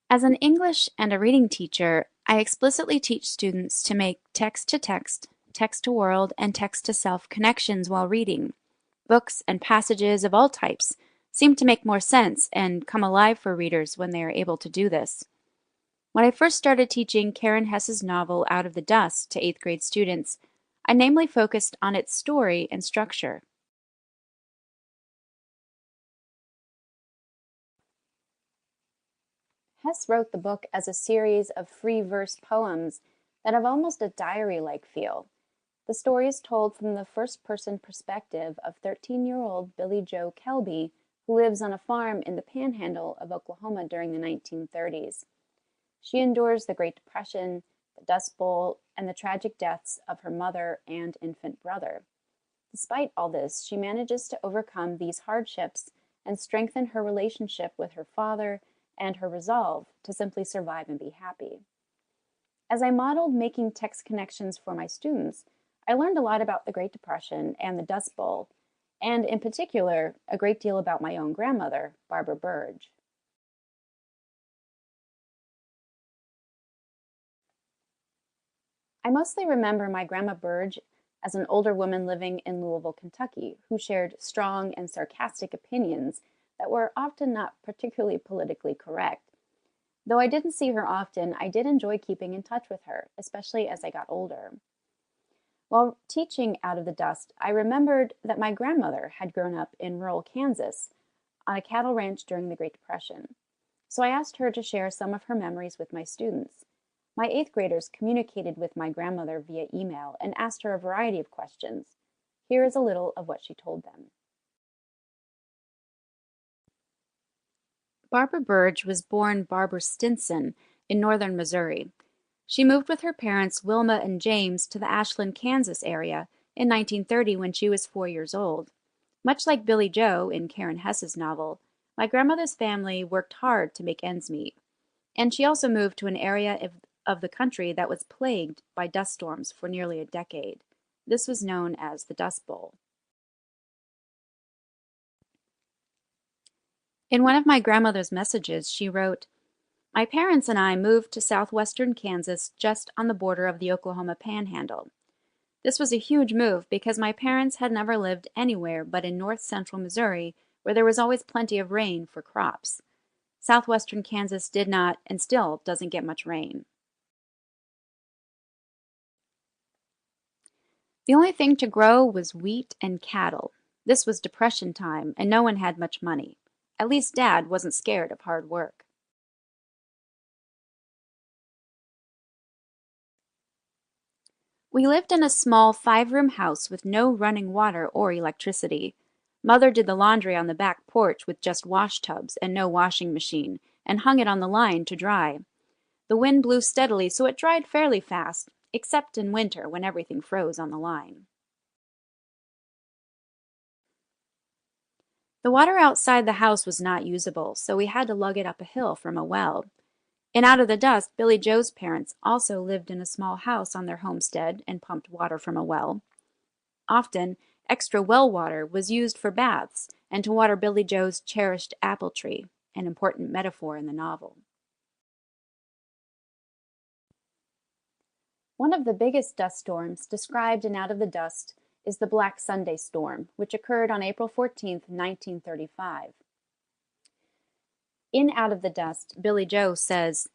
As an English and a reading teacher, I explicitly teach students to make text-to-text, text-to-world, and text-to-self connections while reading. Books and passages of all types seem to make more sense and come alive for readers when they are able to do this. When I first started teaching Karen Hesse's novel Out of the Dust to 8th grade students, I namely focused on its story and structure. Hesse wrote the book as a series of free verse poems that have almost a diary-like feel. The story is told from the first-person perspective of 13-year-old Billie Jo Kelby, who lives on a farm in the panhandle of Oklahoma during the 1930s. She endures the Great Depression, the Dust Bowl, and the tragic deaths of her mother and infant brother. Despite all this, she manages to overcome these hardships and strengthen her relationship with her father and her resolve to simply survive and be happy. As I modeled making text connections for my students, I learned a lot about the Great Depression and the Dust Bowl, and in particular, a great deal about my own grandmother, Barbara Burge. I mostly remember my Grandma Burge as an older woman living in Louisville, Kentucky, who shared strong and sarcastic opinions that were often not particularly politically correct. Though I didn't see her often, I did enjoy keeping in touch with her, especially as I got older. While teaching Out of the Dust, I remembered that my grandmother had grown up in rural Kansas on a cattle ranch during the Great Depression. So I asked her to share some of her memories with my students. My 8th graders communicated with my grandmother via email and asked her a variety of questions. Here is a little of what she told them. Barbara Burge was born Barbara Stinson in northern Missouri. She moved with her parents Wilma and James to the Ashland, Kansas area in 1930 when she was 4 years old. Much like Billie Jo in Karen Hesse's novel, my grandmother's family worked hard to make ends meet. And she also moved to an area of the country that was plagued by dust storms for nearly a decade. This was known as the Dust Bowl. In one of my grandmother's messages, she wrote, "My parents and I moved to southwestern Kansas just on the border of the Oklahoma Panhandle. This was a huge move because my parents had never lived anywhere but in north-central Missouri, where there was always plenty of rain for crops. Southwestern Kansas did not and still doesn't get much rain." The only thing to grow was wheat and cattle. This was Depression time, and no one had much money. At least Dad wasn't scared of hard work. We lived in a small 5-room house with no running water or electricity. Mother did the laundry on the back porch with just wash tubs and no washing machine, and hung it on the line to dry. The wind blew steadily, so it dried fairly fast, except in winter when everything froze on the line. The water outside the house was not usable, so we had to lug it up a hill from a well. In Out of the Dust, Billie Jo's parents also lived in a small house on their homestead and pumped water from a well. Often, extra well water was used for baths and to water Billie Jo's cherished apple tree, an important metaphor in the novel. One of the biggest dust storms described in Out of the Dust is the Black Sunday storm, which occurred on April 14, 1935. In Out of the Dust, Billie Jo says,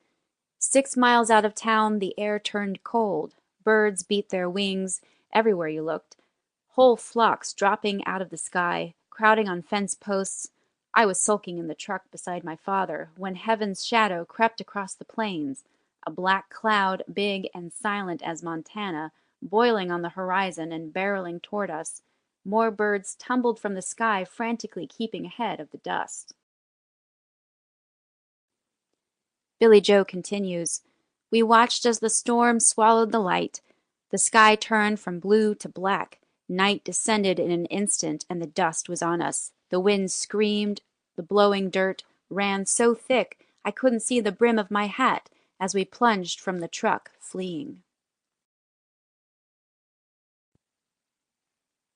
"6 miles out of town, the air turned cold. Birds beat their wings everywhere you looked. Whole flocks dropping out of the sky, crowding on fence posts. I was sulking in the truck beside my father when heaven's shadow crept across the plains, a black cloud, big and silent as Montana, boiling on the horizon and barreling toward us. More birds tumbled from the sky, frantically keeping ahead of the dust." Billie Jo continues, "We watched as the storm swallowed the light. The sky turned from blue to black. Night descended in an instant, and the dust was on us. The wind screamed. The blowing dirt ran so thick I couldn't see the brim of my hat as we plunged from the truck, fleeing."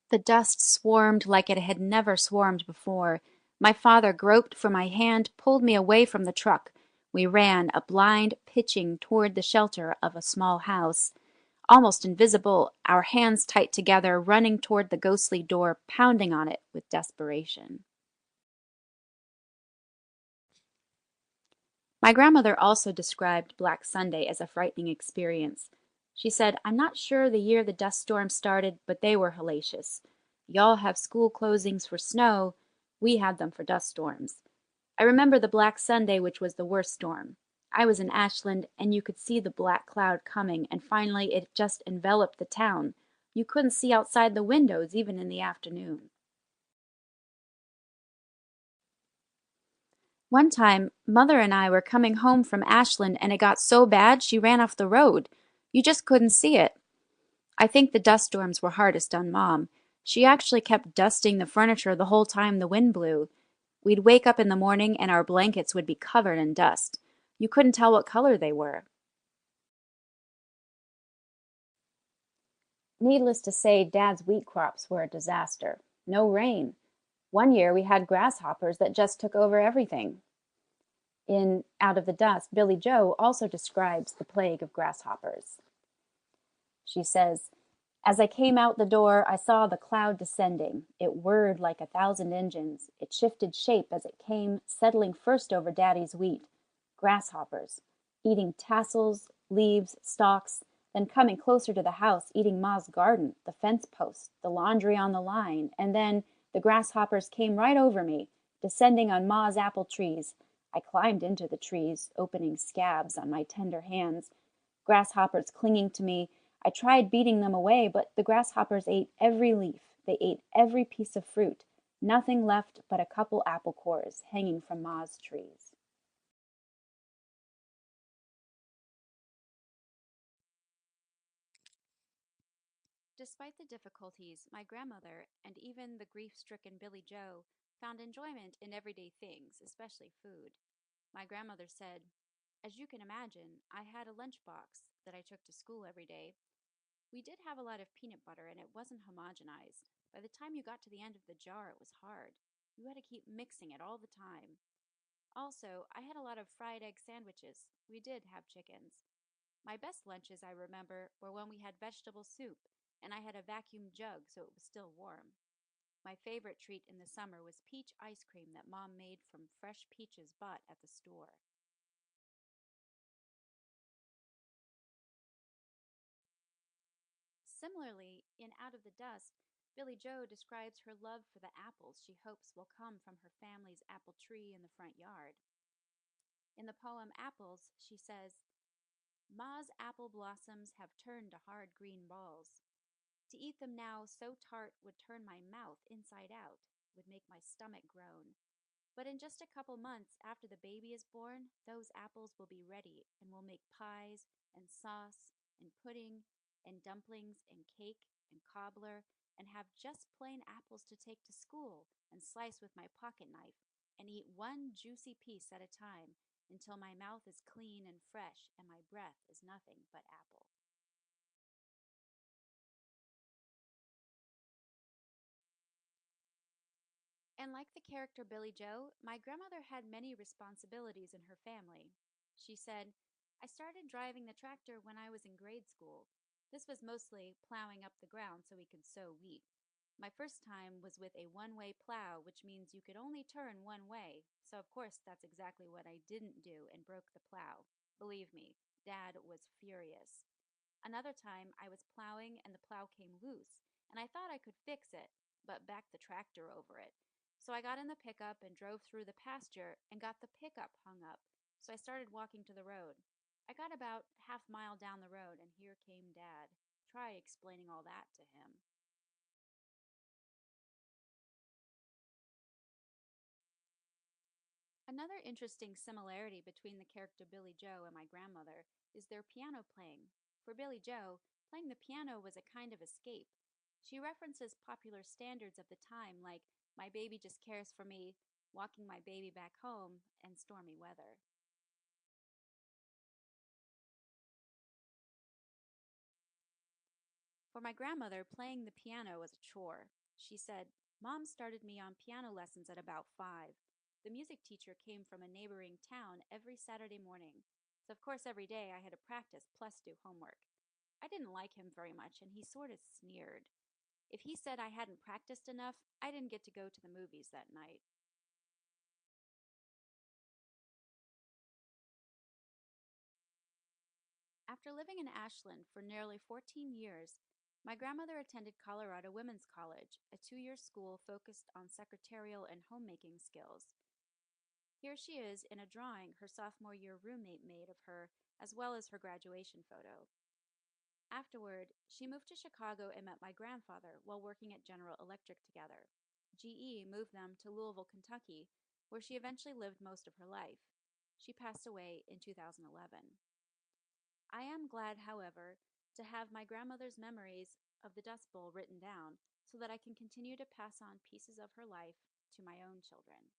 The dust swarmed like it had never swarmed before. My father groped for my hand, pulled me away from the truck. We ran, a blind pitching toward the shelter of a small house. Almost invisible, our hands tight together, running toward the ghostly door, pounding on it with desperation. My grandmother also described Black Sunday as a frightening experience. She said, "I'm not sure the year the dust storm started, but they were hellacious. Y'all have school closings for snow. We had them for dust storms. I remember the Black Sunday, which was the worst storm. I was in Ashland, and you could see the black cloud coming, and finally it just enveloped the town. You couldn't see outside the windows even in the afternoon." One time, Mother and I were coming home from Ashland, and it got so bad she ran off the road. You just couldn't see it. I think the dust storms were hardest on Mom. She actually kept dusting the furniture the whole time the wind blew. We'd wake up in the morning and our blankets would be covered in dust. You couldn't tell what color they were. Needless to say, Dad's wheat crops were a disaster. No rain. One year we had grasshoppers that just took over everything. In Out of the Dust, Billy Joe also describes the plague of grasshoppers. She says, "As I came out the door, I saw the cloud descending. It whirred like 1,000 engines. It shifted shape as it came, settling first over Daddy's wheat. Grasshoppers, eating tassels, leaves, stalks, then coming closer to the house, eating Ma's garden, the fence post, the laundry on the line, and then the grasshoppers came right over me, descending on Ma's apple trees. I climbed into the trees, opening scabs on my tender hands. Grasshoppers clinging to me. I tried beating them away, but the grasshoppers ate every leaf. They ate every piece of fruit. Nothing left but a couple apple cores hanging from Ma's trees." Despite the difficulties, my grandmother and even the grief-stricken Billy Joe found enjoyment in everyday things, especially food. My grandmother said, "As you can imagine, I had a lunchbox that I took to school every day. We did have a lot of peanut butter, and it wasn't homogenized. By the time you got to the end of the jar, it was hard. You had to keep mixing it all the time. Also, I had a lot of fried egg sandwiches. We did have chickens. My best lunches, I remember, were when we had vegetable soup, and I had a vacuum jug so it was still warm. My favorite treat in the summer was peach ice cream that Mom made from fresh peaches bought at the store." Similarly, in Out of the Dust, Billy Joe describes her love for the apples she hopes will come from her family's apple tree in the front yard. In the poem Apples, she says, "Ma's apple blossoms have turned to hard green balls. To eat them now so tart would turn my mouth inside out, would make my stomach groan. But in just a couple months after the baby is born, those apples will be ready, and we'll make pies and sauce and pudding and dumplings and cake and cobbler and have just plain apples to take to school and slice with my pocket knife and eat one juicy piece at a time until my mouth is clean and fresh and my breath is nothing but apple." And like the character Billy Joe, my grandmother had many responsibilities in her family. She said, "I started driving the tractor when I was in grade school. This was mostly plowing up the ground so we could sow wheat. My first time was with a one-way plow, which means you could only turn one way. So of course that's exactly what I didn't do and broke the plow. Believe me, Dad was furious. Another time I was plowing and the plow came loose, and I thought I could fix it, but backed the tractor over it. So I got in the pickup and drove through the pasture and got the pickup hung up. So I started walking to the road. I got about half-mile down the road, and here came Dad. Try explaining all that to him." Another interesting similarity between the character Billy Joe and my grandmother is their piano playing. For Billy Joe, playing the piano was a kind of escape. She references popular standards of the time like "My baby just cares for me," "Walking my baby back home," and "Stormy weather." For my grandmother, playing the piano was a chore. She said, "Mom started me on piano lessons at about 5. the music teacher came from a neighboring town every Saturday morning, so of course every day I had to practice plus do homework. I didn't like him very much, and he sort of sneered. If he said I hadn't practiced enough, I didn't get to go to the movies that night. After living in Ashland for nearly 14 years, my grandmother attended Colorado Women's College, a 2-year school focused on secretarial and homemaking skills. Here she is in a drawing her sophomore year roommate made of her, as well as her graduation photo. Afterward, she moved to Chicago and met my grandfather while working at General Electric together. GE moved them to Louisville, Kentucky, where she eventually lived most of her life. She passed away in 2011. I am glad, however, to have my grandmother's memories of the Dust Bowl written down so that I can continue to pass on pieces of her life to my own children.